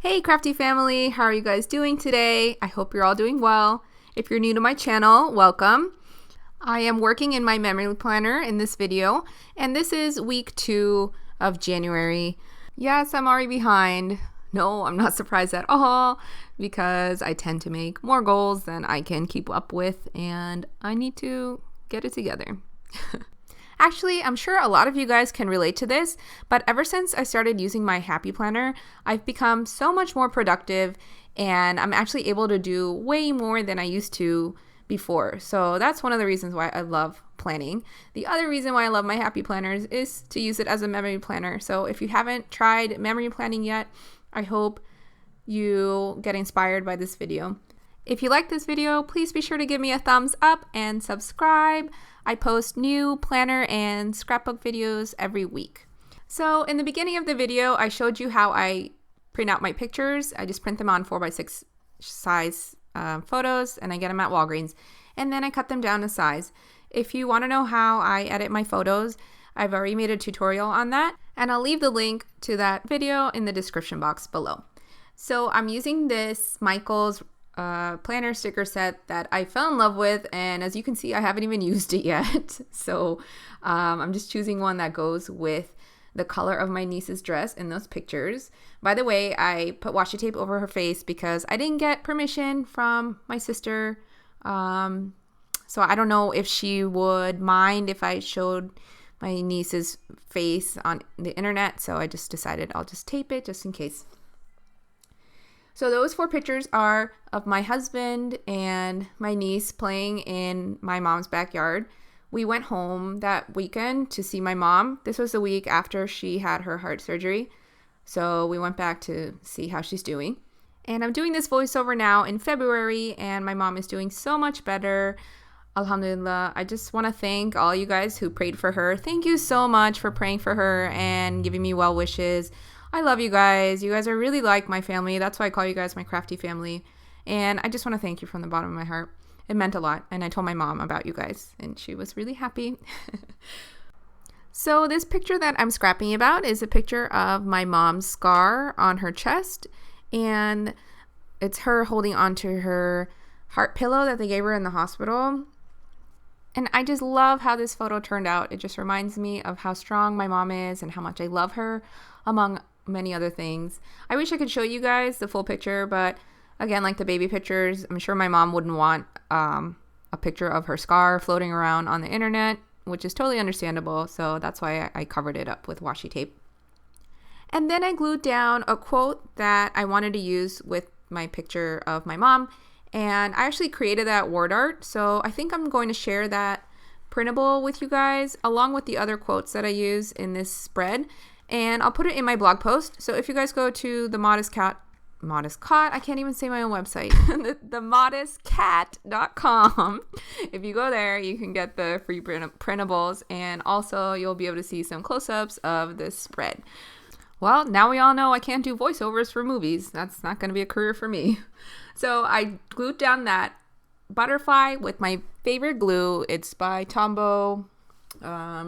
Hey crafty family, how are you guys doing today? I hope you're all doing well. If you're new to my channel, welcome. I am working in my memory planner in this video, and this is week 2 of January. Yes, I'm already behind. No, I'm not surprised at all because I tend to make more goals than I can keep up with, and I need to get it together. Actually, I'm sure a lot of you guys can relate to this, but ever since I started using my Happy Planner, I've become so much more productive and I'm actually able to do way more than I used to before. So that's one of the reasons why I love planning. The other reason why I love my Happy Planners is to use it as a memory planner. So if you haven't tried memory planning yet, I hope you get inspired by this video. If you like this video, please be sure to give me a thumbs up and subscribe. I post new planner and scrapbook videos every week. So in the beginning of the video, I showed you how I print out my pictures. I just print them on 4x6 size photos and I get them at Walgreens. And then I cut them down to size. If you want to know how I edit my photos, I've already made a tutorial on that. And I'll leave the link to that video in the description box below. So I'm using this Michael's planner sticker set that I fell in love with, and as you can see I haven't even used it yet. So I'm just choosing one that goes with the color of my niece's dress in those pictures. By the way, I put washi tape over her face because I didn't get permission from my sister, so I don't know if she would mind if I showed my niece's face on the internet, so I just decided I'll just tape it just in case. So those 4 pictures are of my husband and my niece playing in my mom's backyard. We went home that weekend to see my mom. This was the week after she had her heart surgery. So we went back to see how she's doing. And I'm doing this voiceover now in February, and my mom is doing so much better. Alhamdulillah. I just want to thank all you guys who prayed for her. Thank you so much for praying for her and giving me well wishes. I love you guys. You guys are really like my family. That's why I call you guys my crafty family. And I just want to thank you from the bottom of my heart. It meant a lot. And I told my mom about you guys, and she was really happy. So this picture that I'm scrapping about is a picture of my mom's scar on her chest. And it's her holding onto her heart pillow that they gave her in the hospital. And I just love how this photo turned out. It just reminds me of how strong my mom is and how much I love her, among many other things. I wish I could show you guys the full picture, but again, like the baby pictures, I'm sure my mom wouldn't want a picture of her scar floating around on the internet, which is totally understandable. So that's why I covered it up with washi tape. And then I glued down a quote that I wanted to use with my picture of my mom. And I actually created that word art. So I think I'm going to share that printable with you guys along with the other quotes that I use in this spread. And I'll put it in my blog post. So if you guys go to the Modest Cat, I can't even say my own website, themodestcat.com. If you go there, you can get the free printables, and also you'll be able to see some close-ups of this spread. Well, now we all know I can't do voiceovers for movies. That's not going to be a career for me. So I glued down that butterfly with my favorite glue. It's by Tombow.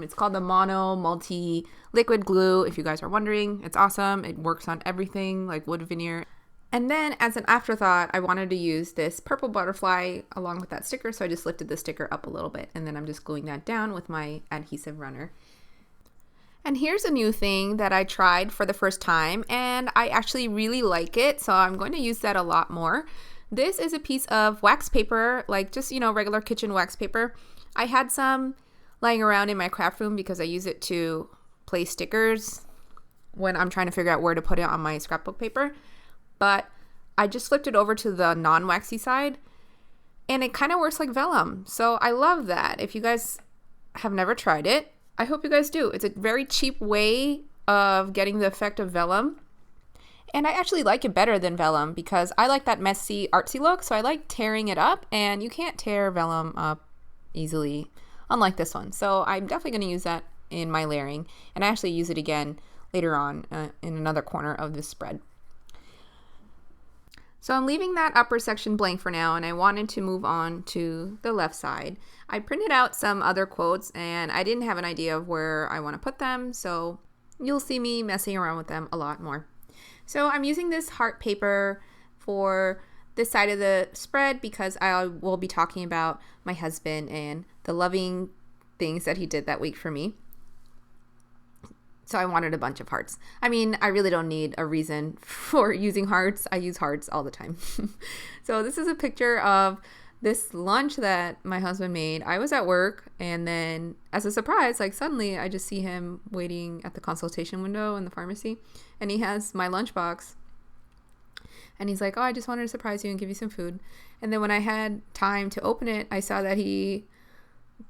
It's called the Mono Multi Liquid Glue, if you guys are wondering. It's awesome. It works on everything like wood veneer. And then as an afterthought, I wanted to use this purple butterfly along with that sticker, so I just lifted the sticker up a little bit, and then I'm just gluing that down with my adhesive runner. And here's a new thing that I tried for the first time, and I actually really like it, so I'm going to use that a lot more. This is a piece of wax paper, like just, regular kitchen wax paper. I had some lying around in my craft room because I use it to place stickers when I'm trying to figure out where to put it on my scrapbook paper. But I just flipped it over to the non-waxy side, and it kind of works like vellum. So I love that. If you guys have never tried it, I hope you guys do. It's a very cheap way of getting the effect of vellum. And I actually like it better than vellum because I like that messy, artsy look. So I like tearing it up, and you can't tear vellum up easily, unlike this one. So I'm definitely going to use that in my layering, and I actually use it again later on in another corner of this spread. So I'm leaving that upper section blank for now, and I wanted to move on to the left side. I printed out some other quotes, and I didn't have an idea of where I want to put them, so you'll see me messing around with them a lot more. So I'm using this heart paper for this side of the spread because I will be talking about my husband and the loving things that he did that week for me. So I wanted a bunch of hearts. I mean, I really don't need a reason for using hearts. I use hearts all the time. So this is a picture of this lunch that my husband made. I was at work, and then as a surprise, like suddenly I just see him waiting at the consultation window in the pharmacy, and he has my lunchbox. And he's like, oh, I just wanted to surprise you and give you some food. And then when I had time to open it, I saw that he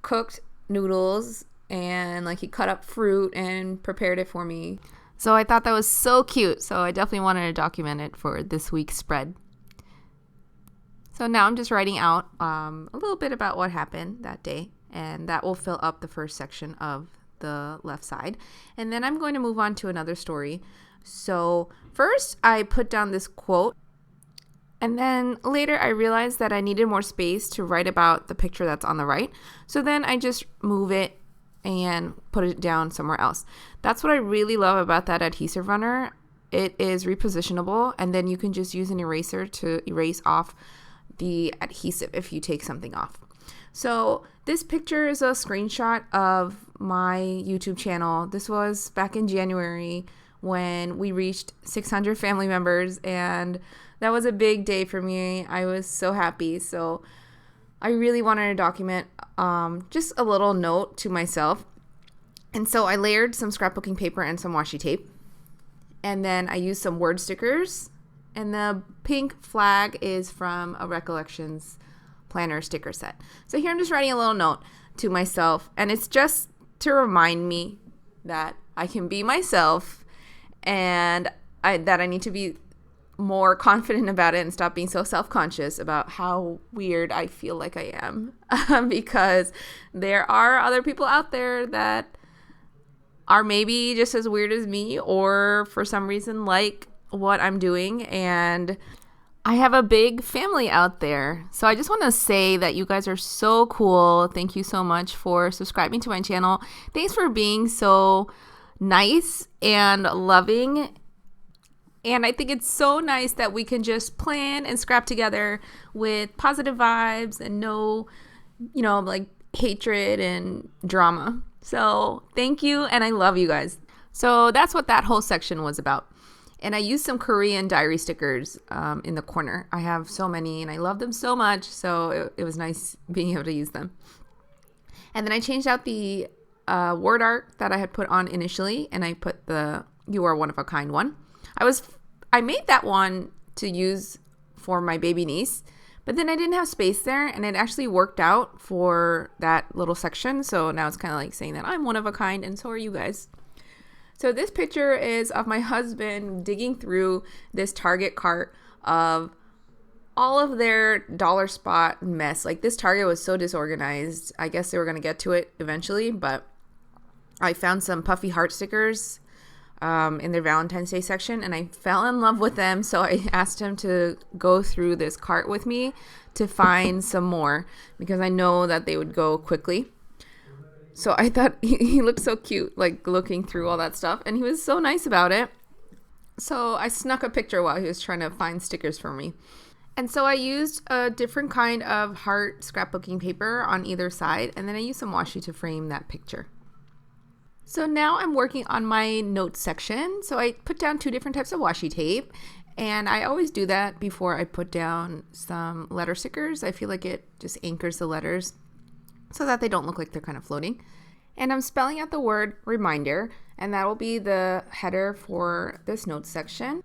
cooked noodles and like he cut up fruit and prepared it for me. So I thought that was so cute. So I definitely wanted to document it for this week's spread. So now I'm just writing out a little bit about what happened that day, and that will fill up the first section of the left side. And then I'm going to move on to another story. So first I put down this quote, and then later I realized that I needed more space to write about the picture that's on the right. So then I just move it and put it down somewhere else. That's what I really love about that adhesive runner. It is repositionable, and then you can just use an eraser to erase off the adhesive if you take something off. So this picture is a screenshot of my YouTube channel. This was back in January when we reached 600 family members, and that was a big day for me. I was so happy. So I really wanted to document just a little note to myself. And so I layered some scrapbooking paper and some washi tape. And then I used some word stickers. And the pink flag is from a Recollections planner sticker set. So here I'm just writing a little note to myself. And it's just to remind me that I can be myself, and that I need to be more confident about it and stop being so self-conscious about how weird I feel like I am. Because there are other people out there that are maybe just as weird as me, or for some reason like what I'm doing, and I have a big family out there. So I just want to say that you guys are so cool. Thank you so much for subscribing to my channel. Thanks for being so nice and loving. And I think it's so nice that we can just plan and scrap together with positive vibes and no, like hatred and drama. So thank you, and I love you guys. So that's what that whole section was about. And I used some Korean diary stickers in the corner. I have so many, and I love them so much. So it was nice being able to use them. And then I changed out the word art that I had put on initially, and I put the "You Are One of a Kind" one. I made that one to use for my baby niece, but then I didn't have space there, and it actually worked out for that little section. So now it's kind of like saying that I'm one of a kind, and so are you guys. So this picture is of my husband digging through this Target cart of all of their dollar spot mess. Like, this Target was so disorganized. I guess they were going to get to it eventually, but I found some puffy heart stickers in their Valentine's Day section, and I fell in love with them. So I asked him to go through this cart with me to find some more, because I know that they would go quickly. So I thought he looked so cute, like looking through all that stuff, and he was so nice about it. So I snuck a picture while he was trying to find stickers for me. And so I used a different kind of heart scrapbooking paper on either side, and then I used some washi to frame that picture. So now I'm working on my notes section. So I put down 2 different types of washi tape, and I always do that before I put down some letter stickers. I feel like it just anchors the letters so that they don't look like they're kind of floating. And I'm spelling out the word reminder, and that will be the header for this notes section.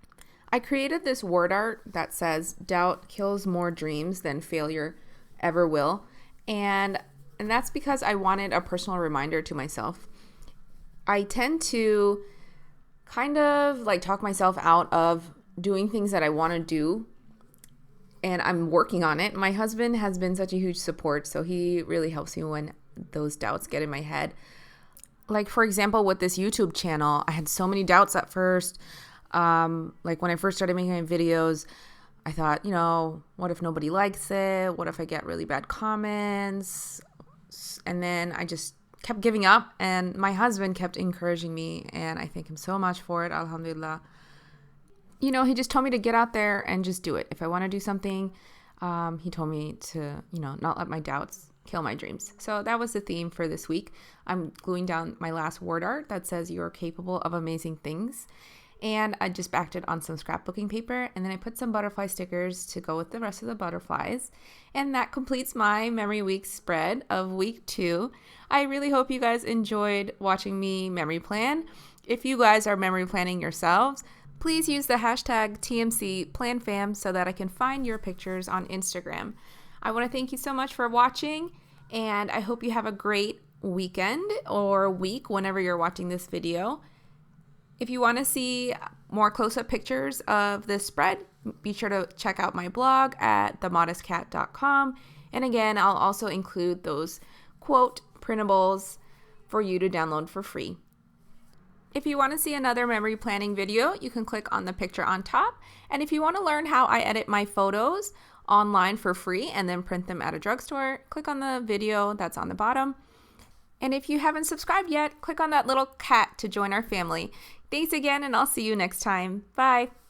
I created this word art that says doubt kills more dreams than failure ever will. And that's because I wanted a personal reminder to myself. I tend to kind of like talk myself out of doing things that I want to do, and I'm working on it. My husband has been such a huge support, so he really helps me when those doubts get in my head. Like, for example, with this YouTube channel, I had so many doubts at first. Like when I first started making my videos, I thought, what if nobody likes it? What if I get really bad comments? And then I just kept giving up, and my husband kept encouraging me, and I thank him so much for it. Alhamdulillah. he just told me to get out there and just do it. If I want to do something, he told me to, not let my doubts kill my dreams. So that was the theme for this week. I'm gluing down my last word art that says "You are capable of amazing things." And I just backed it on some scrapbooking paper, and then I put some butterfly stickers to go with the rest of the butterflies. And that completes my Memory Week spread of week 2. I really hope you guys enjoyed watching me memory plan. If you guys are memory planning yourselves, please use the hashtag TMCPlanFam so that I can find your pictures on Instagram. I want to thank you so much for watching, and I hope you have a great weekend or week whenever you're watching this video. If you want to see more close-up pictures of this spread, be sure to check out my blog at themodestcat.com. And again, I'll also include those quote printables for you to download for free. If you want to see another memory planning video, you can click on the picture on top. And if you want to learn how I edit my photos online for free and then print them at a drugstore, click on the video that's on the bottom. And if you haven't subscribed yet, click on that little cat to join our family. Thanks again, and I'll see you next time. Bye.